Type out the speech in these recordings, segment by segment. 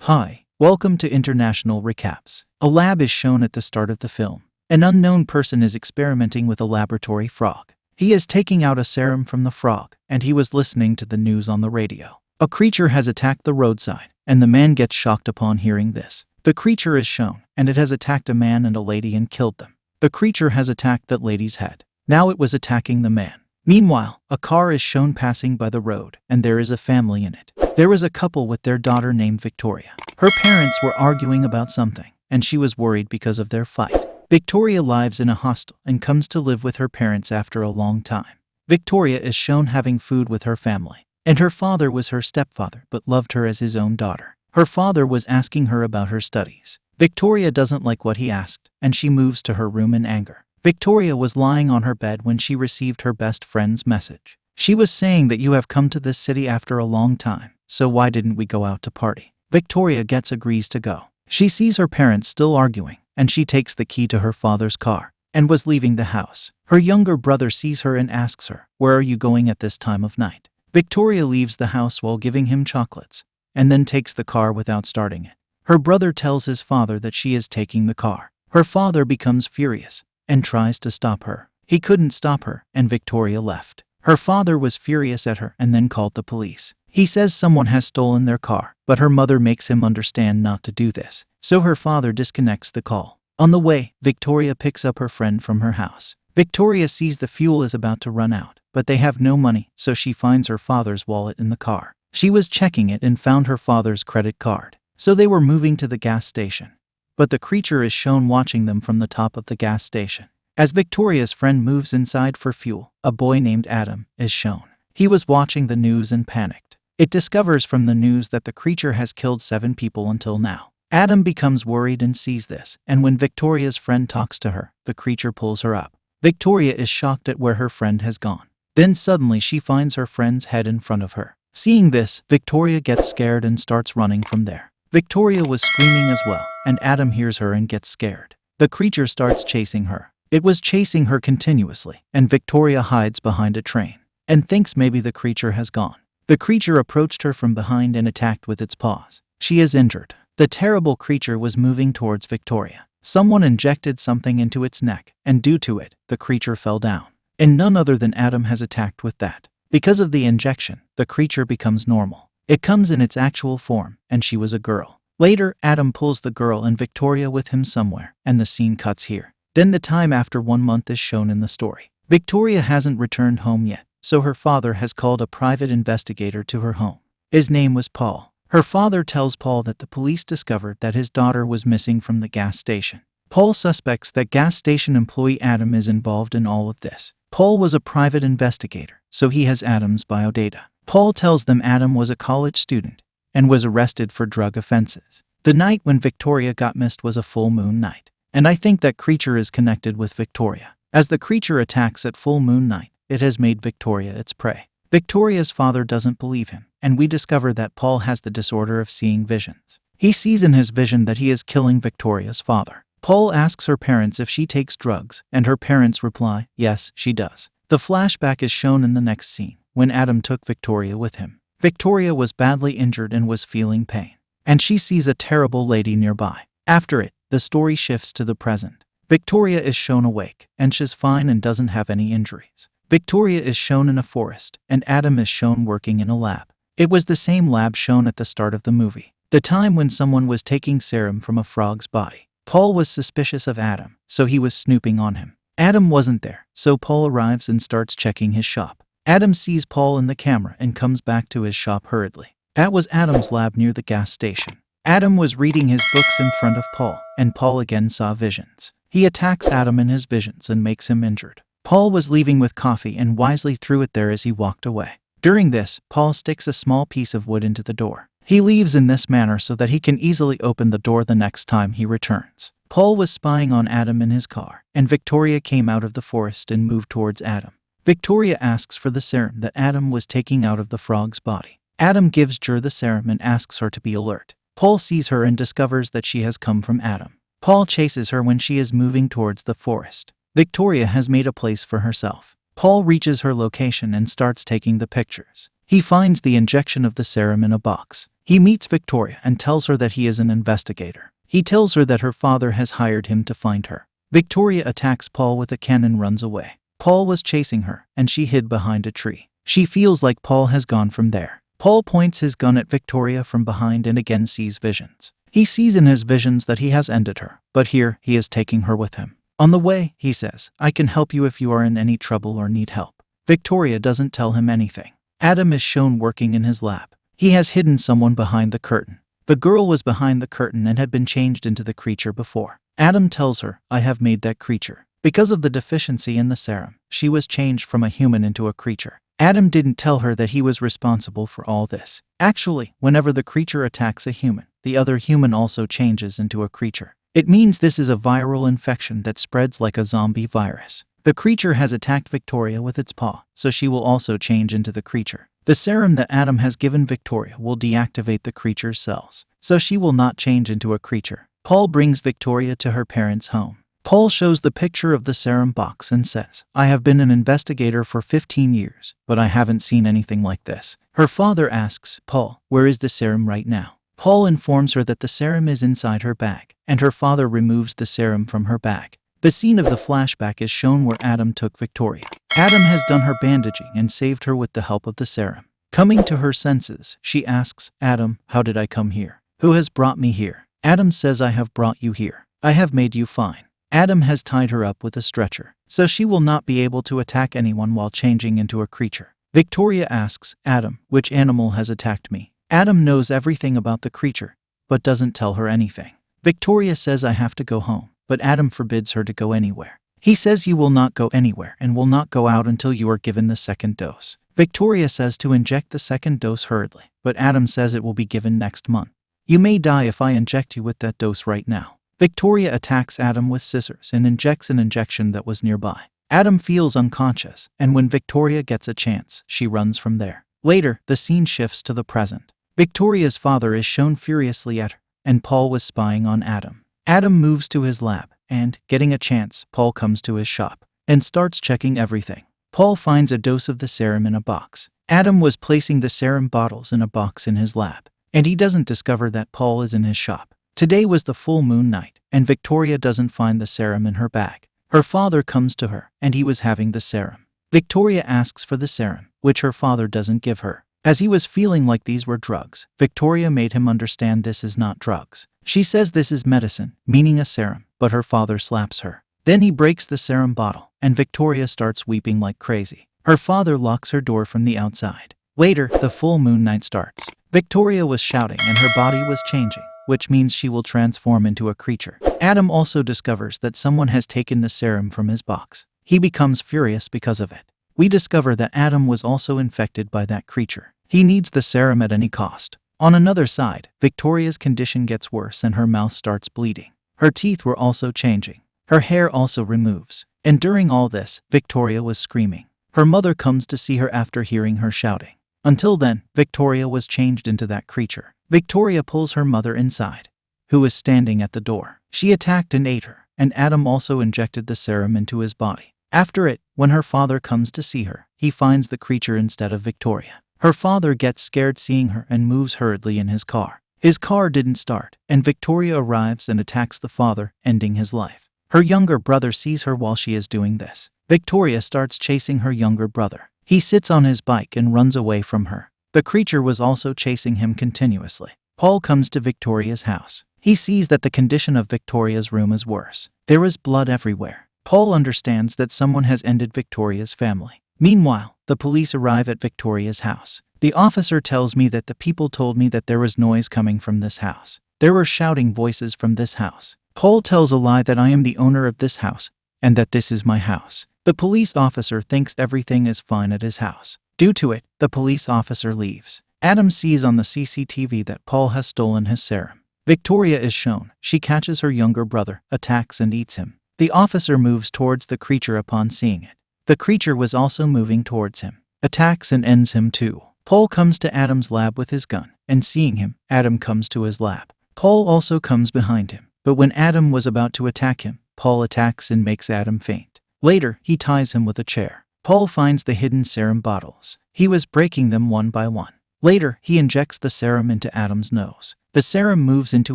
Hi, welcome to International Recaps. A lab is shown at the start of the film. An unknown person is experimenting with a laboratory frog. He is taking out a serum from the frog, and he was listening to the news on the radio. A creature has attacked the roadside, and the man gets shocked upon hearing this. The creature is shown, and it has attacked a man and a lady and killed them. The creature has attacked that lady's head. Now it was attacking the man. Meanwhile, a car is shown passing by the road, and there is a family in it. There is a couple with their daughter named Victoria. Her parents were arguing about something, and she was worried because of their fight. Victoria lives in a hostel and comes to live with her parents after a long time. Victoria is shown having food with her family, and her father was her stepfather but loved her as his own daughter. Her father was asking her about her studies. Victoria doesn't like what he asked, and she moves to her room in anger. Victoria was lying on her bed when she received her best friend's message. She was saying that you have come to this city after a long time, so why didn't we go out to party? Victoria agrees to go. She sees her parents still arguing, and she takes the key to her father's car and was leaving the house. Her younger brother sees her and asks her, "Where are you going at this time of night?" Victoria leaves the house while giving him chocolates, and then takes the car without starting it. Her brother tells his father that she is taking the car. Her father becomes furious and tries to stop her. He couldn't stop her, and Victoria left. Her father was furious at her and then called the police. He says someone has stolen their car, but her mother makes him understand not to do this, so her father disconnects the call. On the way, Victoria picks up her friend from her house. Victoria sees the fuel is about to run out, but they have no money, so she finds her father's wallet in the car. She was checking it and found her father's credit card, so they were moving to the gas station. But the creature is shown watching them from the top of the gas station. As Victoria's friend moves inside for fuel, a boy named Adam is shown. He was watching the news and panicked. It discovers from the news that the creature has killed 7 people until now. Adam becomes worried and sees this, and when Victoria's friend talks to her, the creature pulls her up. Victoria is shocked at where her friend has gone. Then suddenly she finds her friend's head in front of her. Seeing this, Victoria gets scared and starts running from there. Victoria was screaming as well, and Adam hears her and gets scared. The creature starts chasing her. It was chasing her continuously, and Victoria hides behind a train and thinks maybe the creature has gone. The creature approached her from behind and attacked with its paws. She is injured. The terrible creature was moving towards Victoria. Someone injected something into its neck, and due to it, the creature fell down. And none other than Adam has attacked with that. Because of the injection, the creature becomes normal. It comes in its actual form, and she was a girl. Later, Adam pulls the girl and Victoria with him somewhere, and the scene cuts here. Then the time after 1 month is shown in the story. Victoria hasn't returned home yet, so her father has called a private investigator to her home. His name was Paul. Her father tells Paul that the police discovered that his daughter was missing from the gas station. Paul suspects that gas station employee Adam is involved in all of this. Paul was a private investigator, so he has Adam's biodata. Paul tells them Adam was a college student and was arrested for drug offenses. The night when Victoria got missed was a full moon night, and I think that creature is connected with Victoria. As the creature attacks at full moon night, it has made Victoria its prey. Victoria's father doesn't believe him, and we discover that Paul has the disorder of seeing visions. He sees in his vision that he is killing Victoria's father. Paul asks her parents if she takes drugs, and her parents reply, yes, she does. The flashback is shown in the next scene, when Adam took Victoria with him. Victoria was badly injured and was feeling pain, and she sees a terrible lady nearby. After it, the story shifts to the present. Victoria is shown awake, and she's fine and doesn't have any injuries. Victoria is shown in a forest, and Adam is shown working in a lab. It was the same lab shown at the start of the movie, the time when someone was taking serum from a frog's body. Paul was suspicious of Adam, so he was snooping on him. Adam wasn't there, so Paul arrives and starts checking his shop. Adam sees Paul in the camera and comes back to his shop hurriedly. That was Adam's lab near the gas station. Adam was reading his books in front of Paul, and Paul again saw visions. He attacks Adam in his visions and makes him injured. Paul was leaving with coffee and wisely threw it there as he walked away. During this, Paul sticks a small piece of wood into the door. He leaves in this manner so that he can easily open the door the next time he returns. Paul was spying on Adam in his car, and Victoria came out of the forest and moved towards Adam. Victoria asks for the serum that Adam was taking out of the frog's body. Adam gives her the serum and asks her to be alert. Paul sees her and discovers that she has come from Adam. Paul chases her when she is moving towards the forest. Victoria has made a place for herself. Paul reaches her location and starts taking the pictures. He finds the injection of the serum in a box. He meets Victoria and tells her that he is an investigator. He tells her that her father has hired him to find her. Victoria attacks Paul with a can and runs away. Paul was chasing her, and she hid behind a tree. She feels like Paul has gone from there. Paul points his gun at Victoria from behind and again sees visions. He sees in his visions that he has ended her, but here he is taking her with him. On the way, he says, "I can help you if you are in any trouble or need help." Victoria doesn't tell him anything. Adam is shown working in his lab. He has hidden someone behind the curtain. The girl was behind the curtain and had been changed into the creature before. Adam tells her, "I have made that creature." Because of the deficiency in the serum, she was changed from a human into a creature. Adam didn't tell her that he was responsible for all this. Actually, whenever the creature attacks a human, the other human also changes into a creature. It means this is a viral infection that spreads like a zombie virus. The creature has attacked Victoria with its paw, so she will also change into the creature. The serum that Adam has given Victoria will deactivate the creature's cells, so she will not change into a creature. Paul brings Victoria to her parents' home. Paul shows the picture of the serum box and says, "I have been an investigator for 15 years, but I haven't seen anything like this." Her father asks, "Paul, where is the serum right now?" Paul informs her that the serum is inside her bag, and her father removes the serum from her bag. The scene of the flashback is shown where Adam took Victoria. Adam has done her bandaging and saved her with the help of the serum. Coming to her senses, she asks, "Adam, how did I come here? Who has brought me here?" Adam says, "I have brought you here. I have made you fine." Adam has tied her up with a stretcher, so she will not be able to attack anyone while changing into a creature. Victoria asks, "Adam, which animal has attacked me?" Adam knows everything about the creature, but doesn't tell her anything. Victoria says, "I have to go home," but Adam forbids her to go anywhere. He says, "You will not go anywhere and will not go out until you are given the second dose." Victoria says to inject the second dose hurriedly, but Adam says it will be given next month. "You may die if I inject you with that dose right now." Victoria attacks Adam with scissors and injects an injection that was nearby. Adam feels unconscious, and when Victoria gets a chance, she runs from there. Later, the scene shifts to the present. Victoria's father is shown furiously at her, and Paul was spying on Adam. Adam moves to his lab, and, getting a chance, Paul comes to his shop and starts checking everything. Paul finds a dose of the serum in a box. Adam was placing the serum bottles in a box in his lab, and he doesn't discover that Paul is in his shop. Today was the full moon night, and Victoria doesn't find the serum in her bag. Her father comes to her, and he was having the serum. Victoria asks for the serum, which her father doesn't give her. As he was feeling like these were drugs, Victoria made him understand this is not drugs. She says this is medicine, meaning a serum, but her father slaps her. Then he breaks the serum bottle, and Victoria starts weeping like crazy. Her father locks her door from the outside. Later, the full moon night starts. Victoria was shouting and her body was changing, which means she will transform into a creature. Adam also discovers that someone has taken the serum from his box. He becomes furious because of it. We discover that Adam was also infected by that creature. He needs the serum at any cost. On another side, Victoria's condition gets worse and her mouth starts bleeding. Her teeth were also changing. Her hair also removes. And during all this, Victoria was screaming. Her mother comes to see her after hearing her shouting. Until then, Victoria was changed into that creature. Victoria pulls her mother inside, who was standing at the door. She attacked and ate her, and Adam also injected the serum into his body. After it, when her father comes to see her, he finds the creature instead of Victoria. Her father gets scared seeing her and moves hurriedly in his car. His car didn't start, and Victoria arrives and attacks the father, ending his life. Her younger brother sees her while she is doing this. Victoria starts chasing her younger brother. He sits on his bike and runs away from her. The creature was also chasing him continuously. Paul comes to Victoria's house. He sees that the condition of Victoria's room is worse. There is blood everywhere. Paul understands that someone has ended Victoria's family. Meanwhile, the police arrive at Victoria's house. The officer tells me that the people told me that there was noise coming from this house. There were shouting voices from this house. Paul tells a lie that I am the owner of this house, and that this is my house. The police officer thinks everything is fine at his house. Due to it, the police officer leaves. Adam sees on the CCTV that Paul has stolen his serum. Victoria is shown. She catches her younger brother, attacks and eats him. The officer moves towards the creature upon seeing it. The creature was also moving towards him, attacks and ends him too. Paul comes to Adam's lab with his gun, and seeing him, Adam comes to his lab. Paul also comes behind him, but when Adam was about to attack him, Paul attacks and makes Adam faint. Later, he ties him with a chair. Paul finds the hidden serum bottles. He was breaking them one by one. Later, he injects the serum into Adam's nose. The serum moves into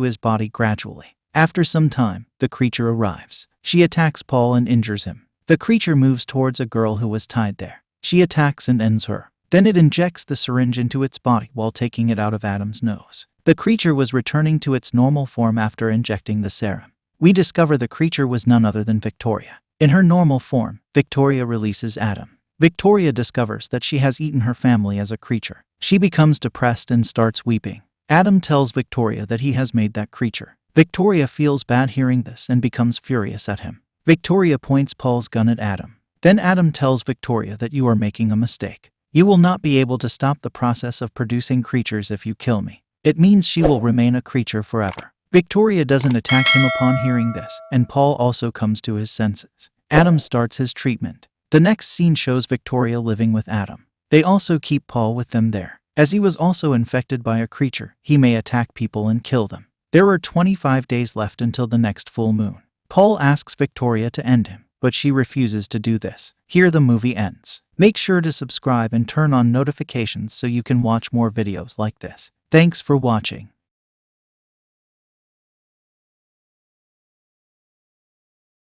his body gradually. After some time, the creature arrives. She attacks Paul and injures him. The creature moves towards a girl who was tied there. She attacks and ends her. Then it injects the syringe into its body while taking it out of Adam's nose. The creature was returning to its normal form after injecting the serum. We discover the creature was none other than Victoria. In her normal form, Victoria releases Adam. Victoria discovers that she has eaten her family as a creature. She becomes depressed and starts weeping. Adam tells Victoria that he has made that creature. Victoria feels bad hearing this and becomes furious at him. Victoria points Paul's gun at Adam. Then Adam tells Victoria that you are making a mistake. You will not be able to stop the process of producing creatures if you kill me. It means she will remain a creature forever. Victoria doesn't attack him upon hearing this, and Paul also comes to his senses. Adam starts his treatment. The next scene shows Victoria living with Adam. They also keep Paul with them there. As he was also infected by a creature, he may attack people and kill them. There are 25 days left until the next full moon. Paul asks Victoria to end him, but she refuses to do this. Here the movie ends. Make sure to subscribe and turn on notifications so you can watch more videos like this. Thanks for watching.